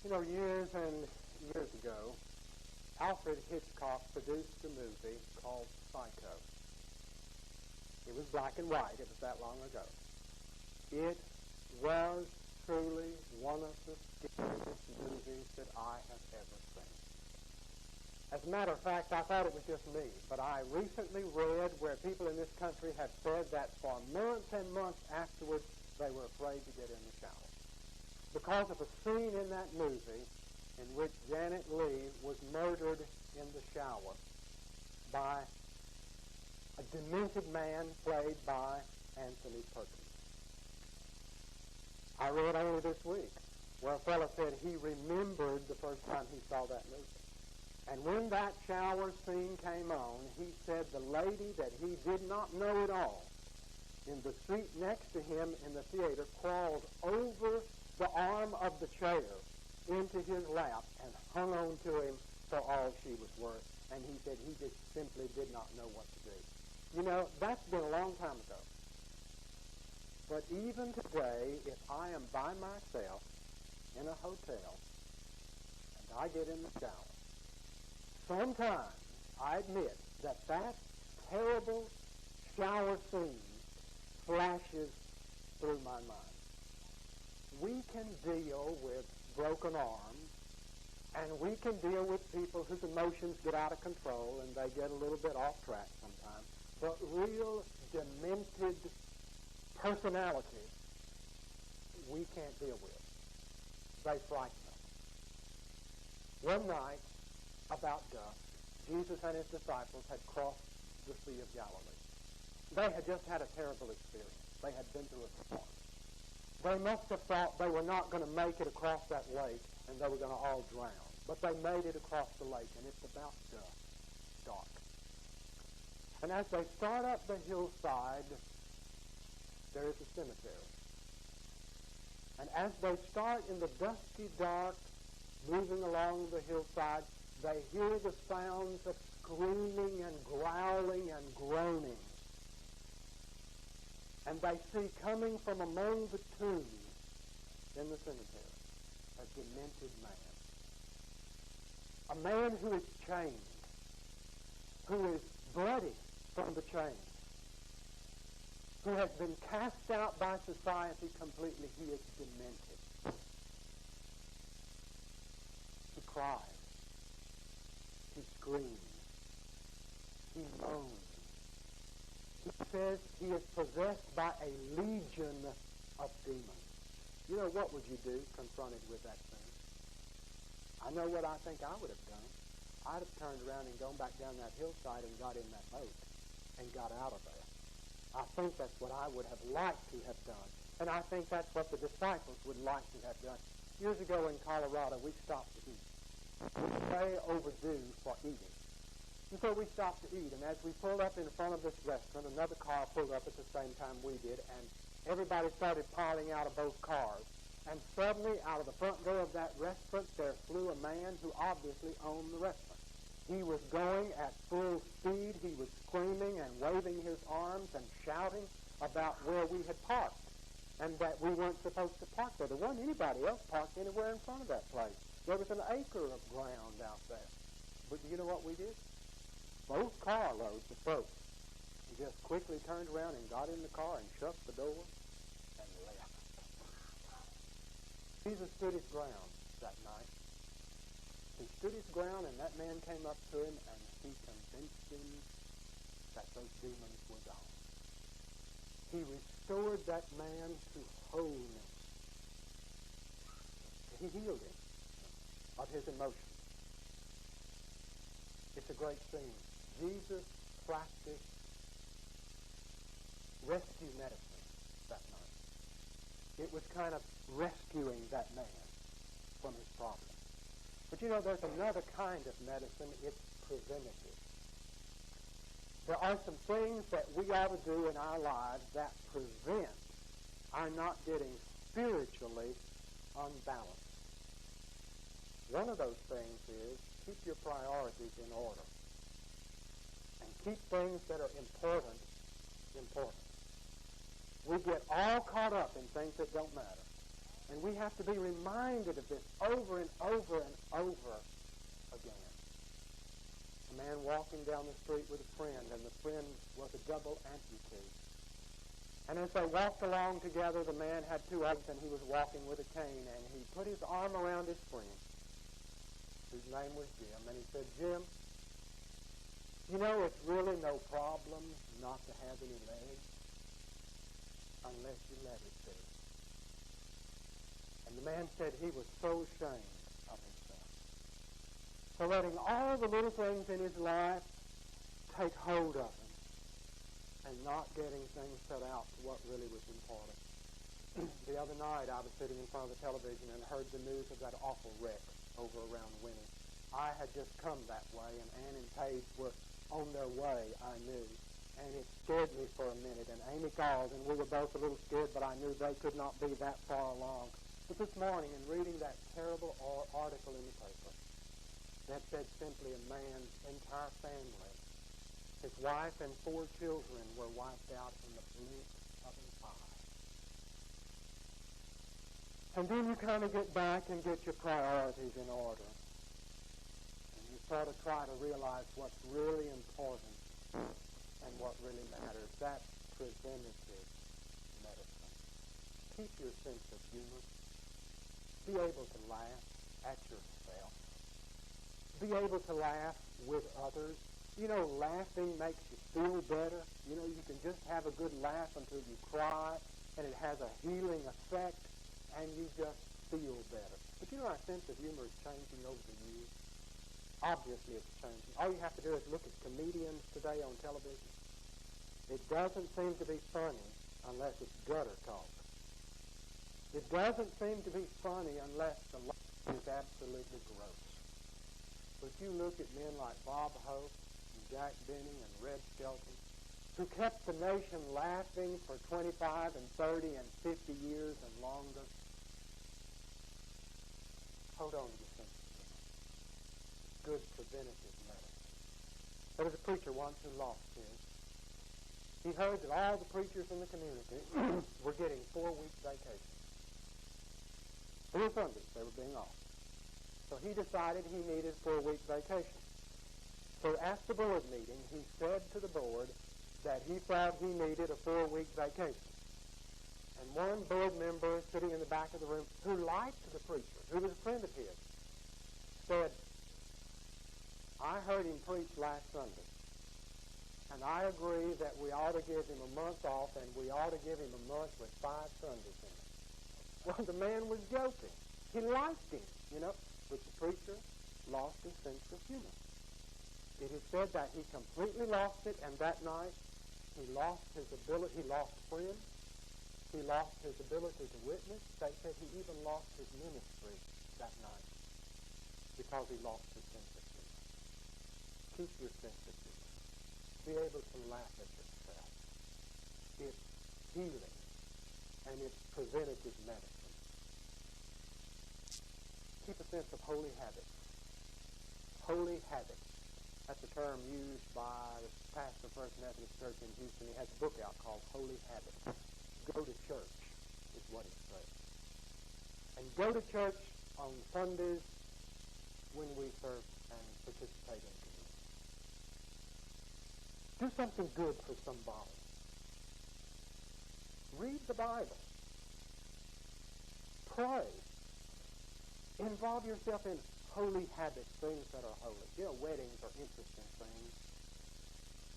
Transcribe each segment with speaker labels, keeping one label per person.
Speaker 1: You know, years and years ago, Alfred Hitchcock produced a movie called Psycho. It was black and white. It was that long ago. It was truly one of the scariest movies that I have ever seen. As a matter of fact, I thought it was just me, but I recently read where people in this country had said that for months and months afterwards, they were afraid to get in the shower because of a scene in that movie in which Janet Leigh was murdered in the shower by a demented man played by Anthony Perkins. I read only this week where a fellow said he remembered the first time he saw that movie. And when that shower scene came on, he said the lady that he did not know at all in the seat next to him in the theater crawled over the arm of the chair into his lap and hung on to him for all she was worth. And he said he just simply did not know what to do. You know, that's been a long time ago. But even today, if I am by myself in a hotel and I get in the shower, sometimes I admit that terrible shower scene flashes through my mind. We can deal with broken arms, and we can deal with people whose emotions get out of control and they get a little bit off track sometimes. But real demented personalities, we can't deal with. They frighten us. One night, about dusk, Jesus and his disciples had crossed the Sea of Galilee. They had just had a terrible experience. They had been through a storm. They must have thought they were not going to make it across that lake and they were going to all drown. But they made it across the lake, and it's about dusk, dark. And as they start up the hillside, there is a cemetery. And as they start in the dusky dark, moving along the hillside, they hear the sounds of screaming and growling and groaning. And they see coming from among the tombs in the cemetery a demented man. A man who is chained, who is bloody from the chains, who has been cast out by society completely. He is demented. He cries. He screams. He moans. He says he is possessed by a legion of demons. You know, what would you do confronted with that thing? I know what I think I would have done. I'd have turned around and gone back down that hillside and got in that boat and got out of there. I think that's what I would have liked to have done. And I think that's what the disciples would like to have done. Years ago in Colorado, we stopped to eat. We were way overdue for eating. And so we stopped to eat, and as we pulled up in front of this restaurant, another car pulled up at the same time we did, and everybody started piling out of both cars. And suddenly, out of the front door of that restaurant, there flew a man who obviously owned the restaurant. He was going at full speed. He was screaming and waving his arms and shouting about where we had parked and that we weren't supposed to park there. There wasn't anybody else parked anywhere in front of that place. There was an acre of ground out there. But do you know what we did? Both carloads of folks just quickly turned around and got in the car and shut the door and left. Jesus stood his ground that night. He stood his ground, and that man came up to him, and he convinced him that those demons were gone. He restored that man to wholeness. He healed him of his emotions. It's a great scene. Jesus practiced rescue medicine that night. It was kind of rescuing that man from his problem. But you know, there's another kind of medicine. It's preventative. There are some things that we ought to do in our lives that prevent our not getting spiritually unbalanced. One of those things is keep your priorities in order. And keep things that are important, important. We get all caught up in things that don't matter. And we have to be reminded of this over and over and over again. A man walking down the street with a friend, and the friend was a double amputee. And as they walked along together, the man had two legs, and he was walking with a cane, and he put his arm around his friend, whose name was Jim, and he said, Jim, you know, it's really no problem not to have any legs unless you let it be. And the man said he was so ashamed of himself for letting all the little things in his life take hold of him and not getting things set out to what really was important. The other night I was sitting in front of the television and heard the news of that awful wreck over around Winnie. I had just come that way, and Ann and Paige were on their way, I knew. And it scared me for a minute, and Amy called, and we were both a little scared, but I knew they could not be that far along. But this morning, in reading that terrible article in the paper that said simply a man's entire family, his wife and 4 children were wiped out in the blink of an eye. And then you kind of get back and get your priorities in order. And you sort of try to realize what's really important and what really matters. That's preventative medicine. Keep your sense of humor. Be able to laugh at yourself. Be able to laugh with others. You know, laughing makes you feel better. You know, you can just have a good laugh until you cry, and it has a healing effect, and you just feel better. But you know, our sense of humor is changing over the years. Obviously, it's changing. All you have to do is look at comedians today on television. It doesn't seem to be funny unless it's gutter talk. It doesn't seem to be funny unless the life is absolutely gross. But if you look at men like Bob Hope, Jack Benny, and Red Skelton, who kept the nation laughing for 25 and 30 and 50 years and longer, hold on to your sense of humor. Good preventative medicine. There was a preacher once who lost his. He heard that all the preachers in the community were getting 4-week vacation. 4 Sundays they were being off. So he decided he needed 4-week vacation. So at the board meeting, he said to the board that he thought he needed a 4-week vacation. And one board member sitting in the back of the room who liked the preacher, who was a friend of his, said, I heard him preach last Sunday, and I agree that we ought to give him a month off, and we ought to give him a month with 5 Sundays in it. Well, the man was joking. He liked him, you know, but the preacher lost his sense of humor. It is said that he completely lost it, and that night he lost his ability, he lost friends, he lost his ability to witness. They said he even lost his ministry that night because he lost his sense of humor. Keep your sense of humor. Be able to laugh at yourself. It's healing, and it's preventative medicine. Keep a sense of holy habits. Holy habits. That's a term used by the pastor of First Methodist Church in Houston. He has a book out called Holy Habits. Go to church is what he says. And go to church on Sundays when we serve and participate in community. Do something good for somebody. Read the Bible. Pray. Involve yourself in holy habits, things that are holy. You know, weddings are interesting things.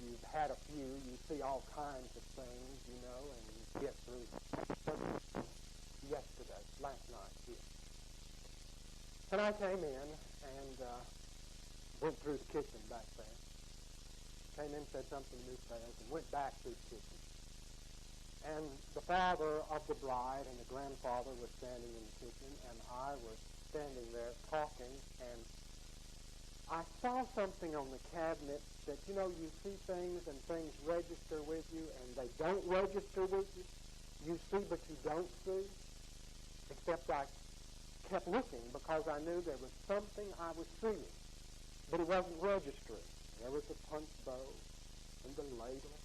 Speaker 1: You've had a few, you see all kinds of things, you know, and you get through yesterday, last night here. And I came in and went through the kitchen back there. Came in, said something to Miss Baz, and went back through the kitchen. And the father of the bride and the grandfather were standing in the kitchen, and I was standing there talking, and I saw something on the cabinet that, you know, you see things and things register with you and they don't register with you. You see but you don't see. Except I kept looking because I knew there was something I was seeing, but it wasn't registering. There was a punch bowl and the ladle,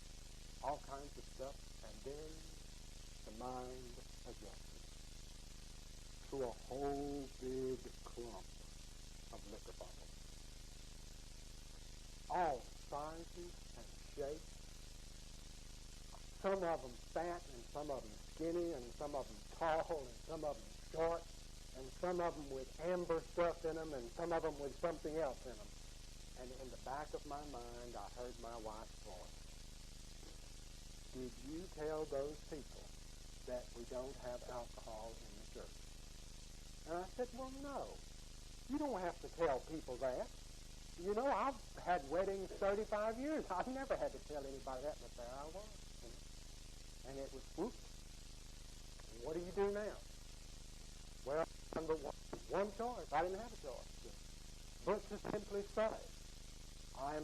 Speaker 1: all kinds of stuff, and then the mind adjusted. through a whole big clump of liquor bottles. All sizes and shapes. Some of them fat and some of them skinny and some of them tall and some of them short and some of them with amber stuff in them and some of them with something else in them. And in the back of my mind, I heard my wife's voice. Did you tell those people that we don't have alcohol in the church? And I said, well, no. You don't have to tell people that. You know, I've had weddings 35 years. I've never had to tell anybody that, but there I was. And it was, whoops. What do you do now? Well, number one choice. I didn't have a choice. But to simply say, I did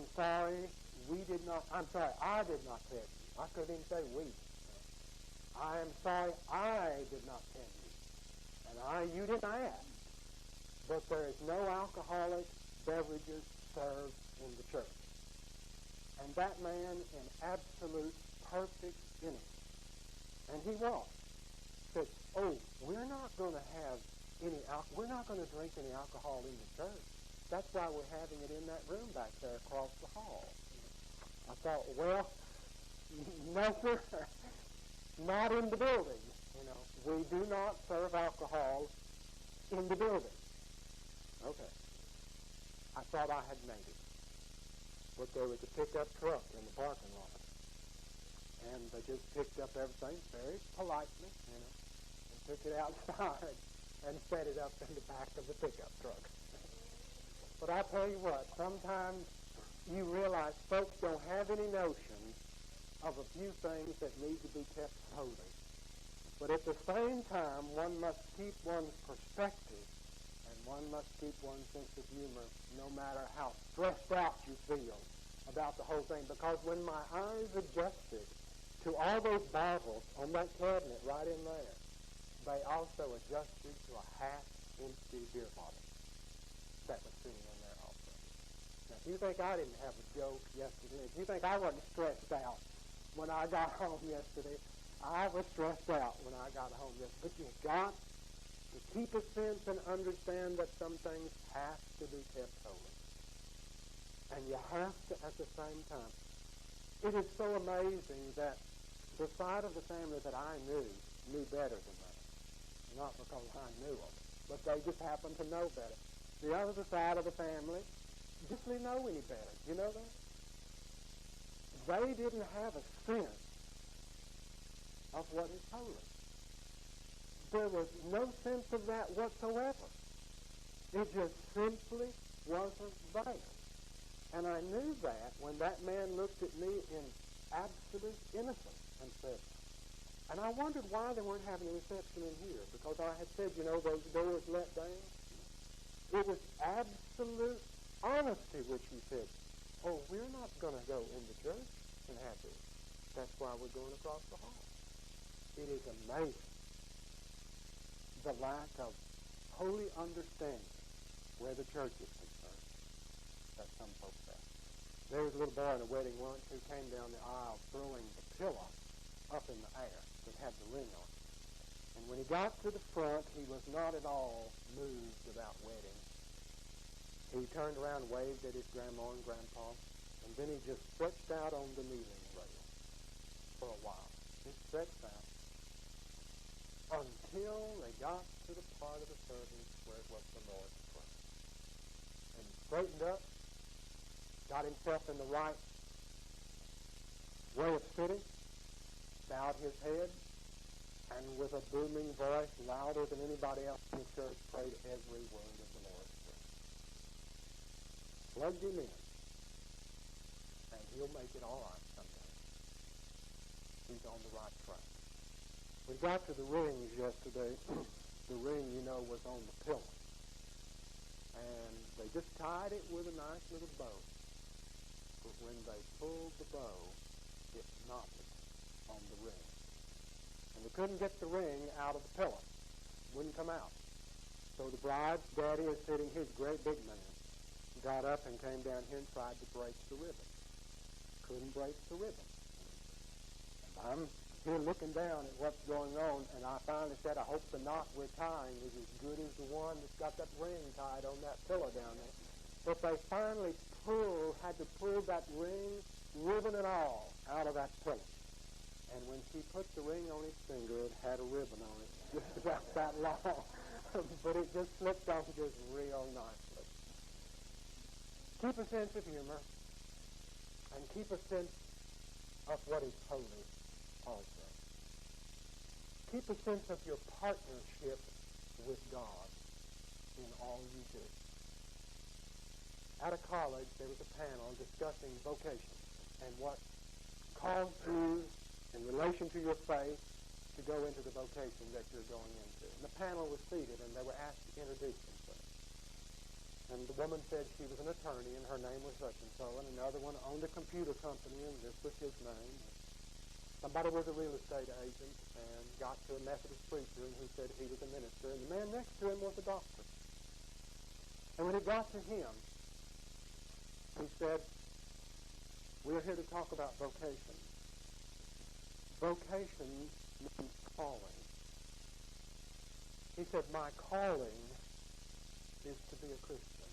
Speaker 1: not tell you. I couldn't even say we. I am sorry I did not tell you. And you didn't ask. But there is no alcoholic beverages served in the church. And that man in absolute perfect innocence. And he was. Said, oh, we're not going to drink any alcohol in the church. That's why we're having it in that room back there across the hall. I thought, well, no, sir, not in the building. You know, we do not serve alcohol in the building. Okay. I thought I had made it. But there was a pickup truck in the parking lot. And they just picked up everything very politely, you know, and took it outside and set it up in the back of the pickup truck. But I tell you what, sometimes you realize folks don't have any notion of a few things that need to be kept holy. But at the same time, one must keep one's perspective and one must keep one's sense of humor no matter how stressed out you feel about the whole thing. Because when my eyes adjusted to all those bottles on that cabinet right in there, they also adjusted to a half-empty beer bottle that was sitting in there also. Now, if you think I didn't have a joke yesterday, if you think I wasn't stressed out when I got home yesterday, I was stressed out when I got home yesterday. But you've got to keep a sense and understand that some things have to be kept holy. And you have to, at the same time, it is so amazing that the side of the family that I knew better than that. Not because I knew them, but they just happened to know better. The other side of the family didn't know any better. You know that? They didn't have a sense of what is holy. There was no sense of that whatsoever. It just simply wasn't there. And I knew that when that man looked at me in absolute innocence and said, and I wondered why they weren't having a reception in here, because I had said, you know, those doors let down. It was absolute honesty which he said, oh, we're not going to go in the church and have this. That's why we're going across the hall. It is amazing the lack of holy understanding where the church is concerned that some folks have. There was a little boy in a wedding once who came down the aisle throwing the pillow up in the air that had the ring on it. And when he got to the front, he was not at all moved about wedding. He turned around and waved at his grandma and grandpa, and then he just stretched out on the kneeling rail for a while. Just stretched out until they got to the part of the service where it was the Lord's Prayer. And he straightened up, got himself in the right way of sitting, bowed his head, and with a booming voice, louder than anybody else in the church, prayed every word of the Lord's Prayer. Plugged him in, and he'll make it all right someday. He's on the right track. We got to the rings yesterday. The ring, you know, was on the pillar. And they just tied it with a nice little bow. But when they pulled the bow, it knotted on the ring. And they couldn't get the ring out of the pillar. Wouldn't come out. So the bride's daddy is sitting, his great big man, got up and came down here and tried to break the ribbon. Couldn't break the ribbon. And I'm here looking down at what's going on, and I finally said, I hope the knot we're tying is as good as the one that's got that ring tied on that pillow down there. But they finally had to pull that ring, ribbon and all, out of that pillow. And when she put the ring on his finger, it had a ribbon on it, just about that long. But it just slipped off just real nicely. Keep a sense of humor, and keep a sense of what is holy also. Keep a sense of your partnership with God in all you do. At a college, there was a panel discussing vocation and what caused you, in relation to your faith, to go into the vocation that you're going into. And the panel was seated, and they were asked to introduce themselves. And the woman said she was an attorney, and her name was such and so, and another one owned a computer company, and this was his name. Somebody was a real estate agent and got to a Methodist preacher, and he said he was a minister, and the man next to him was a doctor. And when it got to him, he said, we're here to talk about vocation. Vocation means calling. He said, my calling is to be a Christian.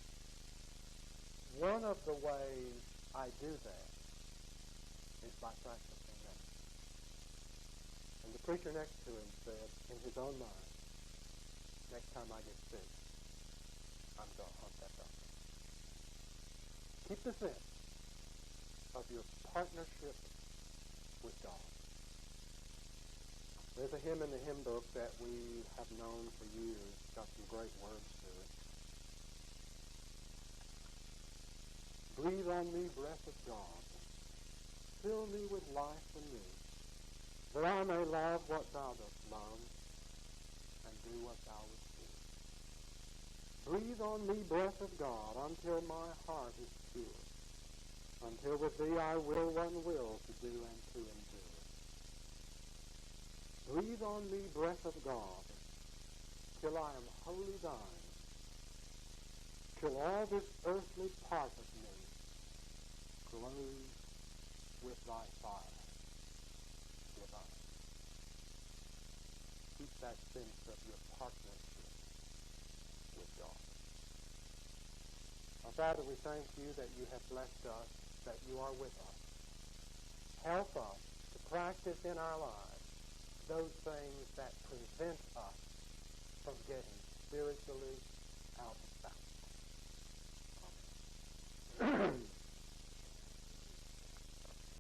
Speaker 1: One of the ways I do that is by practicing that. And the preacher next to him said, in his own mind, next time I get sick, I'm going to hunt that doctor. Keep the sense of your partnership with God. There's a hymn in the hymn book that we have known for years. It's got some great words to it. Breathe on me, breath of God. Fill me with life anew, that I may love what thou dost love and do what thou wouldst do. Breathe on me, breath of God, until my heart is pure, until with thee I will one will to do and to endure. Breathe on me, breath of God, till I am wholly thine, till all this earthly part of me glows with thy fire divine. Keep that sense of your partnership with God. Our Father, we thank you that you have blessed us, that you are with us. Help us to practice in our lives those things that prevent us from getting spiritually out of balance. Amen.